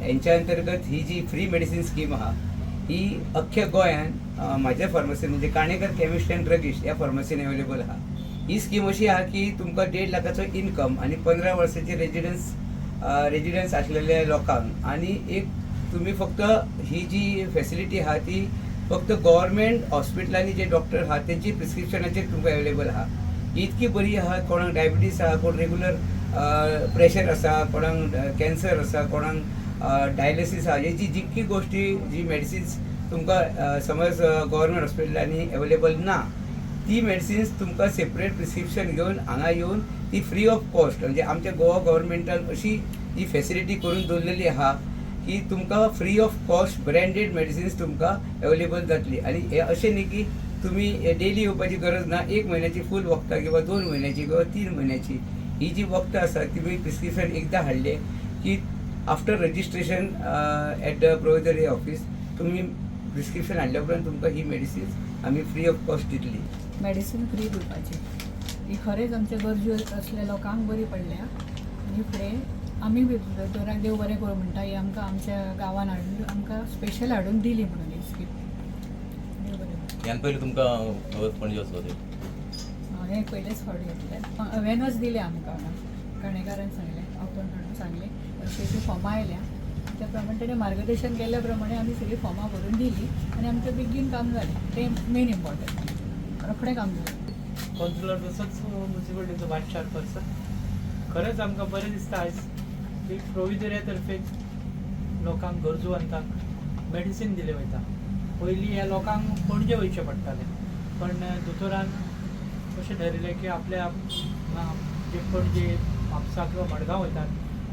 यांच्या अंतर्गत ही जी free medicine scheme आहा ही अख्ख्या गोंयान माझ्या फार्मसीन म्हणजे काणेकर केमिस्ट अँड ड्रगिस्ट या फार्मसीन अवेलेबल आहा. ही स्कीम अशी आहा की तुमकां 1.5 लाखाचो इनकम आणि 15 वर्सांचे रेजिडन्स असलेल्या लोकांक आणि एक तुम्ही फक्त ही जी फॅसिलिटी आहा ती फक्त गव्हर्मेंट हॉस्पिटलांनी जे डॉक्टर आहा त्यांची प्रिस्क्रिप्शनाचेर तुमकां अवेलेबल आहा. इतकी बरी आहा. कोणाक डायबिटीज आहा, कोण रेग्युलर प्रेशर आसा, कोणाक कॅन्सर आसा, कोणाक डायलिसीस आहा, हेची जितकी गोष्टी जी मेडिसिन्स तुमकां समज गव्हर्मेंट हॉस्पिटलांनी अवेलेबल ना ती मेडिसिन्स तुमकां सेपरेट प्रिस्क्रिप्शन घेवन हांगा येवन ती फ्री ऑफ कॉस्ट म्हणजे आमच्या गोवा गव्हर्मेंटान अशी ही फॅसिलिटी करून दवरलेली आहा की तुमकां free of cost branded medicines तुमकां अवेलेबल जातली. आणि हे अशें न्ही की तुम्ही डेली येवपाची गरज ना. 1 महिन्याची फूल वखदां किंवा 2 महिन्याची किंवा 3 महिन्याची ही जी वखदां आसा तुम्ही प्रिस्क्रिप्शन एकदां हाडले की after registration at the provisory office तुम्ही प्रिस्क्रिप्शन हाडल्या उपरांत तुमकां ही मेडिसिन्स आमी फ्री ऑफ कॉस्ट दितली. मेडिसीन फ्री दिवपाची ही खरेंच आमच्या गरजू असल्या लोकांक बरी पडल्या. आनी फुडें आमी बी दोतोराक देव बरें करूं म्हणटा ही आमकां आमच्या गांवान हाडून आमकां स्पेशल हाडून दिली म्हणून ही स्कीम. देव बरें करूं. ह्यान पयलीं तुमकां पणजे वचो ते हे पयलेच फावटी घेतले हांवेनच दिले आमकां काणेकारान सांगलें आपण हाडून सांगलें अशी फॉर्मां आयल्या त्या प्रमाणे ताणें मार्गदर्शन केल्या प्रमाणे आमी सगळीं फॉर्मां भरून दिली आनी आमचें बेगीन काम जालें. तें मेन इम्पॉर्टंट. रोखडें काम जालें. कावन्सिलर तसोच म्युन्सिपालिटीचो वायस चेअरपर्सन खरेंच आमकां बरें दिसता आयज की प्रोविजरी तर्फे लोकांक गरजूवंतांक मेडिसीन दिलें वयता. पयलीं ह्या लोकांक पणजे वयचें पडटालें पण दोतोरान अशें ठरयलें की आपल्या जे पणजे म्हापसा किंवा मडगांव वयतात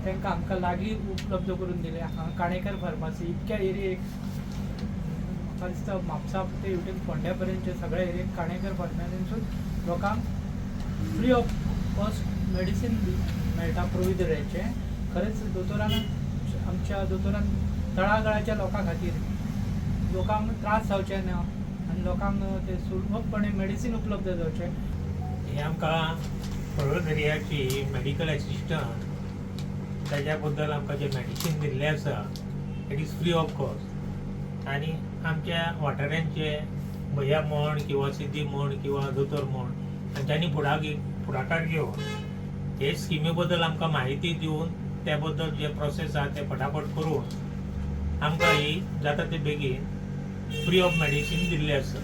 तांकां आमकां लागीं उपलब्ध करून दिलें. हांगा काणेकर फार्मासी इतक्या एरियेक म्हाका दिसता म्हापसा ते हेवटेन फोंड्या पर्यंतचे सगळ्या एरियेक काणेकर फार्मासींसून लोकांक फ्री ऑफ कॉस्ट मेडिसीन मेळटा प्रोविजरीचें. खरेंच दोतोरान आमच्या दोतोरान तळागाळाच्या लोकां खातीर लोकांक त्रास जावचे ना आनी लोकांक ते सुलभपणे मेडिसीन उपलब्ध जावचें. हे आमकां प्रोविजरीयाची मेडिकल एसिस्टंट ताज्या बद्दल आमकां जे मेडिसीन दिल्लें आसा it is free of cost. आनी आमच्या वाठारांचे भैया म्हण किंवा सिद्धी म्हण किंवा दोतोर म्हण तांच्यांनी फुडाकार घेवन हे स्किमी बद्दल आमकां म्हायती दिवन त्या बद्दल जे प्रोसेस आसा ते फटाफट करून आमकां ही जाता ते बेगीन फ्री ऑफ मेडिसीन दिल्ले आसा.